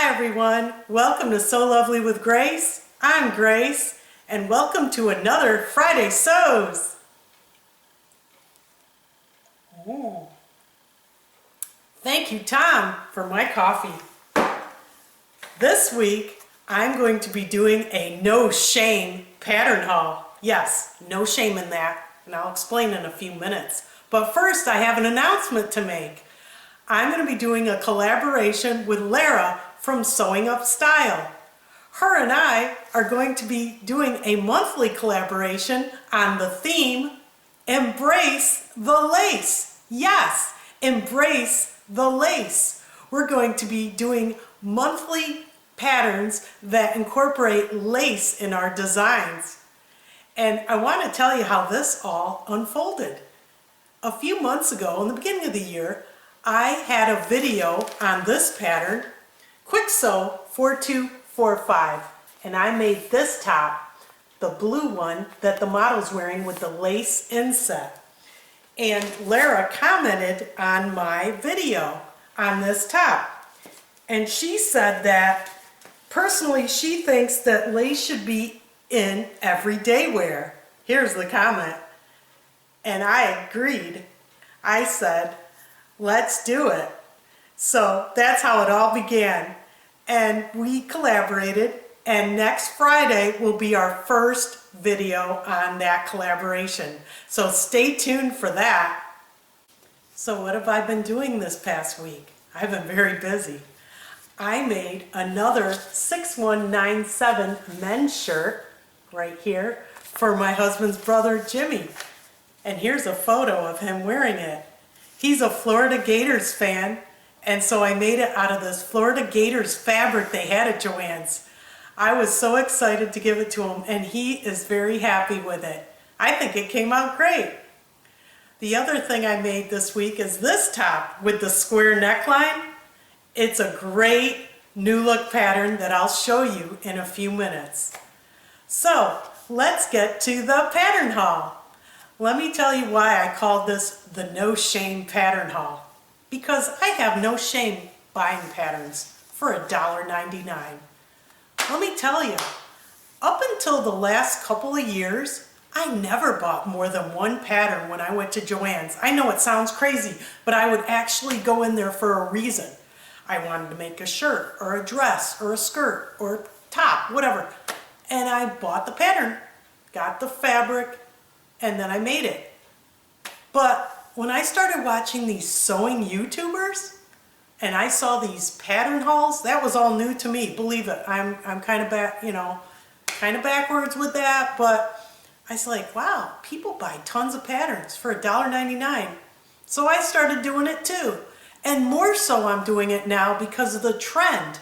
Hi everyone, welcome to Sew Lovely with Grace. I'm Grace and welcome to another Friday Sews. Thank you Tom for my coffee. This week I'm going to be doing a no shame pattern haul. Yes, no shame in that, and I'll explain in a few minutes. But first I have an announcement to make. I'm going to be doing a collaboration with Lara from Sewing Up Style. Her and I are going to be doing a monthly collaboration on the theme, Embrace the Lace. Yes, embrace the lace. We're going to be doing monthly patterns that incorporate lace in our designs. And I want to tell you how this all unfolded. A few months ago, in the beginning of the year, I had a video on this pattern, Kwik Sew 4245, and I made this top, the blue one that the model's wearing with the lace inset. And Lara commented on my video on this top, and she said that personally she thinks that lace should be in everyday wear. Here's the comment, and I agreed. I said, let's do it. So that's how it all began. And we collaborated, and next Friday will be our first video on that collaboration. So stay tuned for that. So what have I been doing this past week? I've been very busy. I made another 6197 men's shirt right here for my husband's brother Jimmy. And here's a photo of him wearing it. He's a Florida Gators fan, and so I made it out of this Florida Gators fabric they had at Joann's. I was so excited to give it to him, and he is very happy with it. I think it came out great. The other thing I made this week is this top with the square neckline. It's a great new look pattern that I'll show you in a few minutes. So let's get to the pattern haul. Let me tell you why I called this the no shame pattern haul. Because I have no shame buying patterns for $1.99. Let me tell you, up until the last couple of years, I never bought more than one pattern when I went to Joann's. I know it sounds crazy, but I would actually go in there for a reason. I wanted to make a shirt or a dress or a skirt or a top, whatever. And I bought the pattern, got the fabric, and then I made it. But when I started watching these sewing YouTubers and I saw these pattern hauls, that was all new to me, believe it. I'm kind of backwards with that, but I was like, wow, people buy tons of patterns for $1.99. So I started doing it too. And more so I'm doing it now because of the trend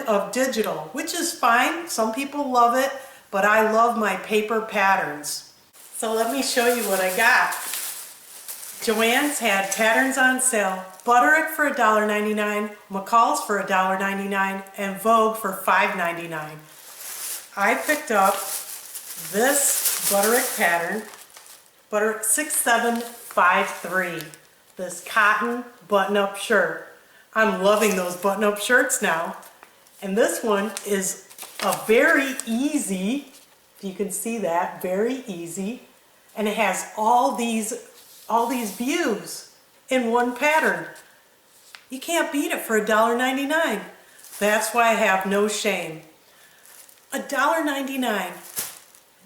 of digital, which is fine. Some people love it, but I love my paper patterns. So let me show you what I got. Joann's had patterns on sale. Butterick for $1.99, McCalls for $1.99, and Vogue for $5.99. I picked up this Butterick pattern, Butterick 6753, this cotton button-up shirt. I'm loving those button-up shirts now. And this one is a very easy, if you can see that, very easy. And it has all these views in one pattern. You can't beat it for $1.99. That's why I have no shame. $1.99.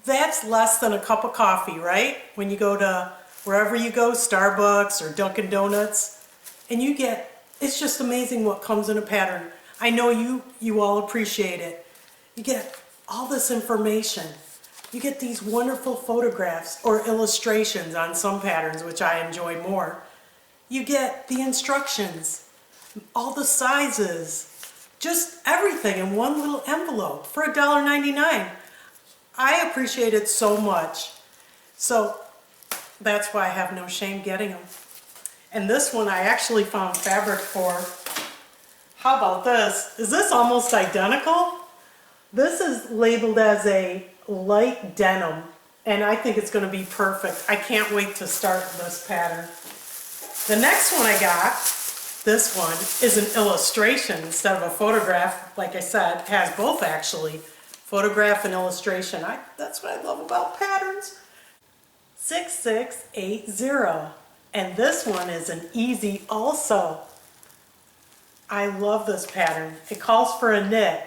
That's less than a cup of coffee, right? When you go to wherever you go, Starbucks or Dunkin' Donuts, and you get, it's just amazing what comes in a pattern. I know you all appreciate it. You get all this information. You get these wonderful photographs or illustrations on some patterns, which I enjoy more. You get the instructions, all the sizes, just everything in one little envelope for $1.99. I appreciate it so much. So that's why I have no shame getting them. And this one I actually found fabric for. How about this? Is this almost identical? This is labeled as a light denim, and I think it's going to be perfect. I can't wait to start this pattern. The next one I got This one is an illustration instead of a photograph. Like I said, it has both actually, photograph and illustration. That's what I love about patterns. 6680. And this one is an easy also. I love this pattern. It calls for a knit.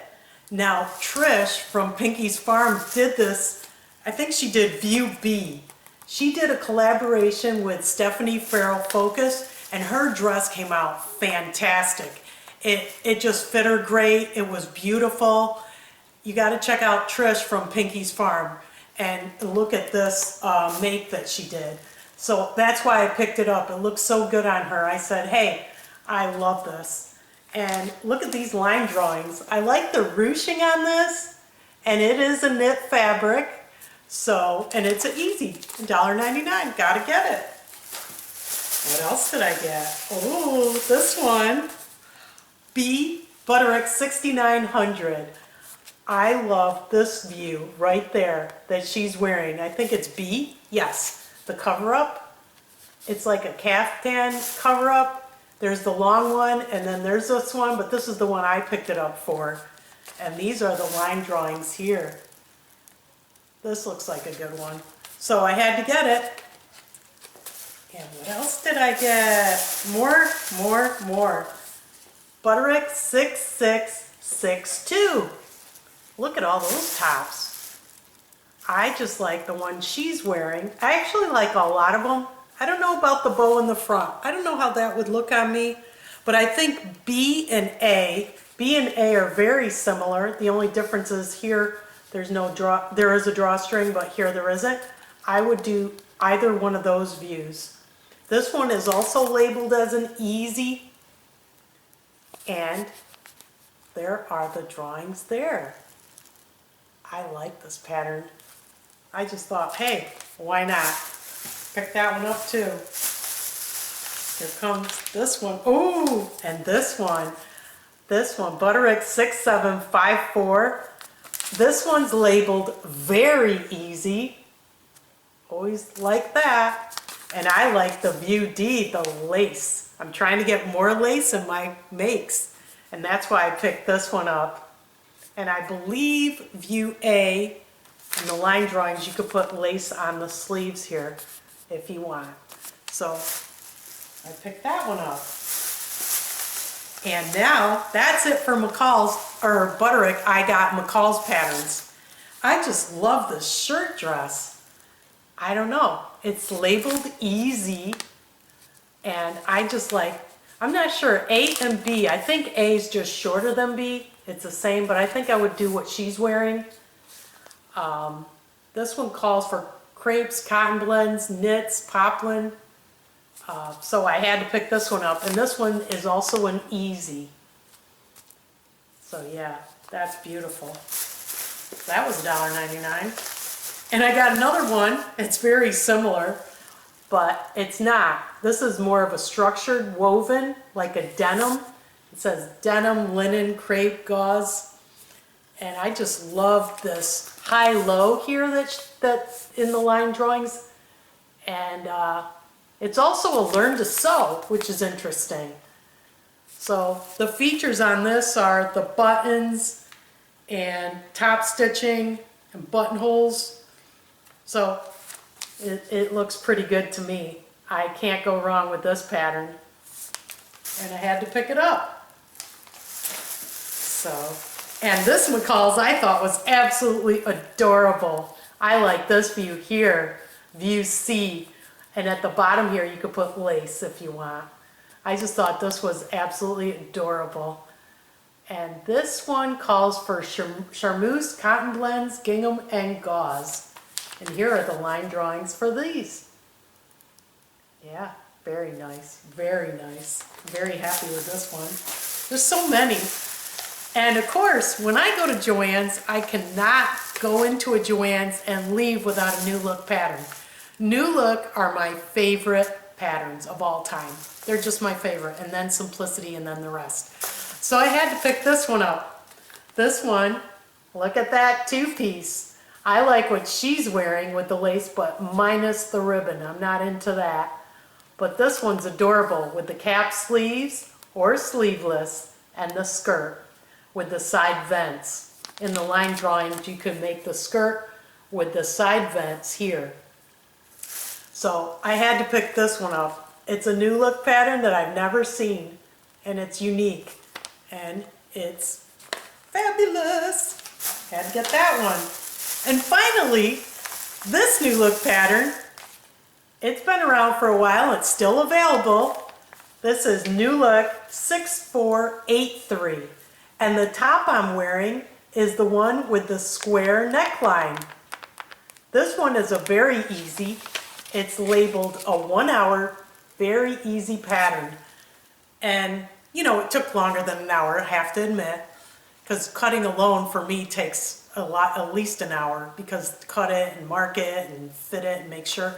Now Trish from Pinky's Farm did this. I think she did View B. She did a collaboration with Stephanie Farrell Focus, and her dress came out fantastic. It just fit her great. It was beautiful. You got to check out Trish from Pinky's Farm and look at this make that she did. So that's why I picked it up. It looks so good on her. I said, hey, I love this. And look at these line drawings. I like the ruching on this, and it is a knit fabric. So, and it's an easy, $1.99, gotta get it. What else did I get? Oh, this one, Butterick 6900. I love this view right there that she's wearing. I think it's B, yes, the cover up. It's like a caftan cover up. There's the long one, and then there's this one, but this is the one I picked it up for. And these are the line drawings here. This looks like a good one. So I had to get it. And what else did I get? More. Butterick 6662. Look at all those tops. I just like the one she's wearing. I actually like a lot of them. I don't know about the bow in the front. I don't know how that would look on me, but I think B and A are very similar. The only difference is here there's no draw, there is a drawstring, but here there isn't. I would do either one of those views. This one is also labeled as an easy, and there are the drawings there. I like this pattern. I just thought, hey, why not? Pick that one up too. Here comes this one. Ooh, and this one, Butterick 6754. This one's labeled very easy. Always like that. And I like the View D, the lace. I'm trying to get more lace in my makes, and that's why I picked this one up. And I believe View A, in the line drawings, you could put lace on the sleeves here if you want. So I picked that one up. And now that's it for McCalls, or Butterick. I got McCalls patterns. I just love this shirt dress. I don't know. It's labeled easy, and I just like, I'm not sure, A and B. I think A is just shorter than B. It's the same, but I think I would do what she's wearing. This one calls for crepes, cotton blends, knits, poplin. So I had to pick this one up, and this one is also an easy. So yeah, that's beautiful. That was $1.99. And I got another one. It's very similar, but it's not. This is more of a structured woven, like a denim. It says denim, linen, crepe, gauze. And I just love this high-low here that's in the line drawings. And it's also a learn to sew, which is interesting. So the features on this are the buttons and top stitching and buttonholes. So it looks pretty good to me. I can't go wrong with this pattern. And I had to pick it up. So, and this McCalls I thought was absolutely adorable. I like this view here, View C. And at the bottom here, you could put lace if you want. I just thought this was absolutely adorable. And this one calls for charmeuse, cotton blends, gingham, and gauze. And here are the line drawings for these. Yeah, very nice, very nice. Very happy with this one. There's so many. And of course, when I go to Joann's, I cannot go into a Joann's and leave without a New Look pattern. New Look are my favorite patterns of all time. They're just my favorite, and then Simplicity, and then the rest. So I had to pick this one up. This one, look at that two-piece. I like what she's wearing with the lace, but minus the ribbon. I'm not into that. But this one's adorable with the cap sleeves. or sleeveless, and the skirt with the side vents. In the line drawings, you can make the skirt with the side vents here. So I had to pick this one up. It's a new look pattern that I've never seen, and it's unique, and it's fabulous. Had to get that one. And finally, this new look pattern, it's been around for a while, it's still available. This is New Look 6483. And the top I'm wearing is the one with the square neckline. This one is a very easy, it's labeled a 1 hour, very easy pattern. And you know, it took longer than an hour, I have to admit, because cutting alone for me takes a lot, at least an hour, because cut it and mark it and fit it and make sure.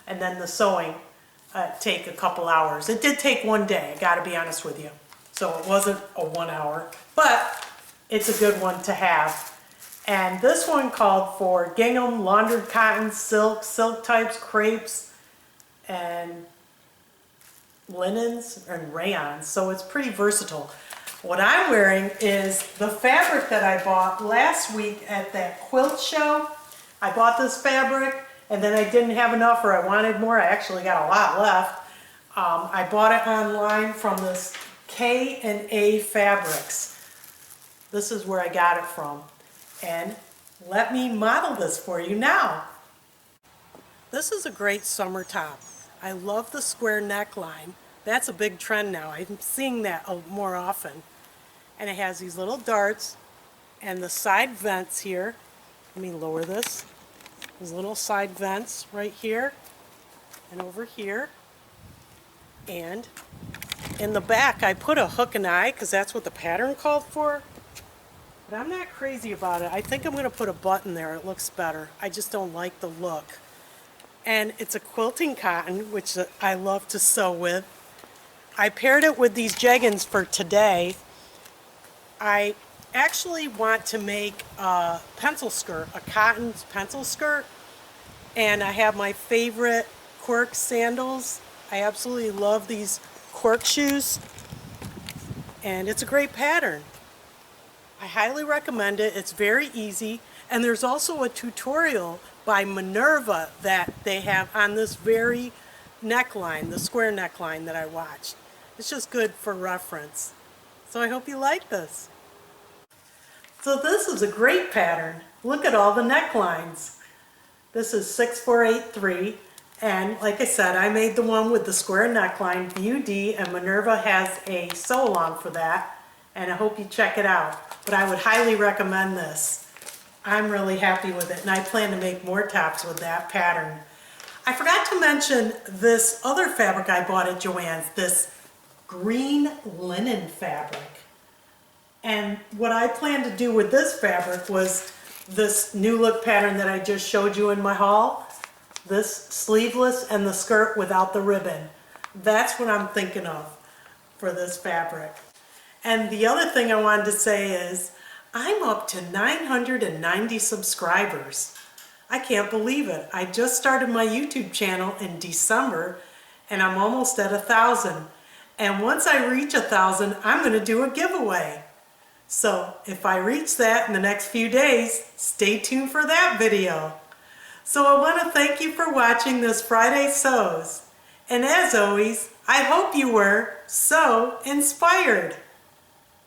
And then the sewing take a couple hours. It did take one day, I gotta be honest with you. So it wasn't a 1 hour, but it's a good one to have. And this one called for gingham, laundered cotton, silk, silk types, crepes, and linens and rayons. So it's pretty versatile. What I'm wearing is the fabric that I bought last week at that quilt show. I bought this fabric and then I didn't have enough, or I wanted more. I actually got a lot left. I bought it online from this K&A Fabrics. This is where I got it from. And let me model this for you now. This is a great summer top. I love the square neckline. That's a big trend now. I'm seeing that more often. And it has these little darts and the side vents here. Let me lower this. These little side vents right here and over here. And in the back I put a hook and eye because that's what the pattern called for. But I'm not crazy about it. I think I'm going to put a button there. It looks better. I just don't like the look. And it's a quilting cotton, which I love to sew with. I paired it with these jeggings for today. I actually want to make a pencil skirt, a cotton pencil skirt. And I have my favorite Kwik sandals. I absolutely love these Kwik shoes. And it's a great pattern. I highly recommend it. It's very easy. And there's also a tutorial by Minerva that they have on this very neckline, the square neckline that I watched. It's just good for reference. So I hope you like this. So this is a great pattern. Look at all the necklines. This is 6483, and like I said, I made the one with the square neckline, VUD, and Minerva has a sew along for that, and I hope you check it out. But I would highly recommend this. I'm really happy with it, and I plan to make more tops with that pattern. I forgot to mention this other fabric I bought at Joann's, this green linen fabric. And what I planned to do with this fabric was this new look pattern that I just showed you in my haul. This sleeveless and the skirt without the ribbon. That's what I'm thinking of for this fabric. And the other thing I wanted to say is I'm up to 990 subscribers. I can't believe it. I just started my YouTube channel in December and I'm almost at 1,000. And once I reach 1,000, I'm going to do a giveaway. So if I reach that in the next few days, stay tuned for that video. So I want to thank you for watching this Friday Sews. And as always, I hope you were so inspired.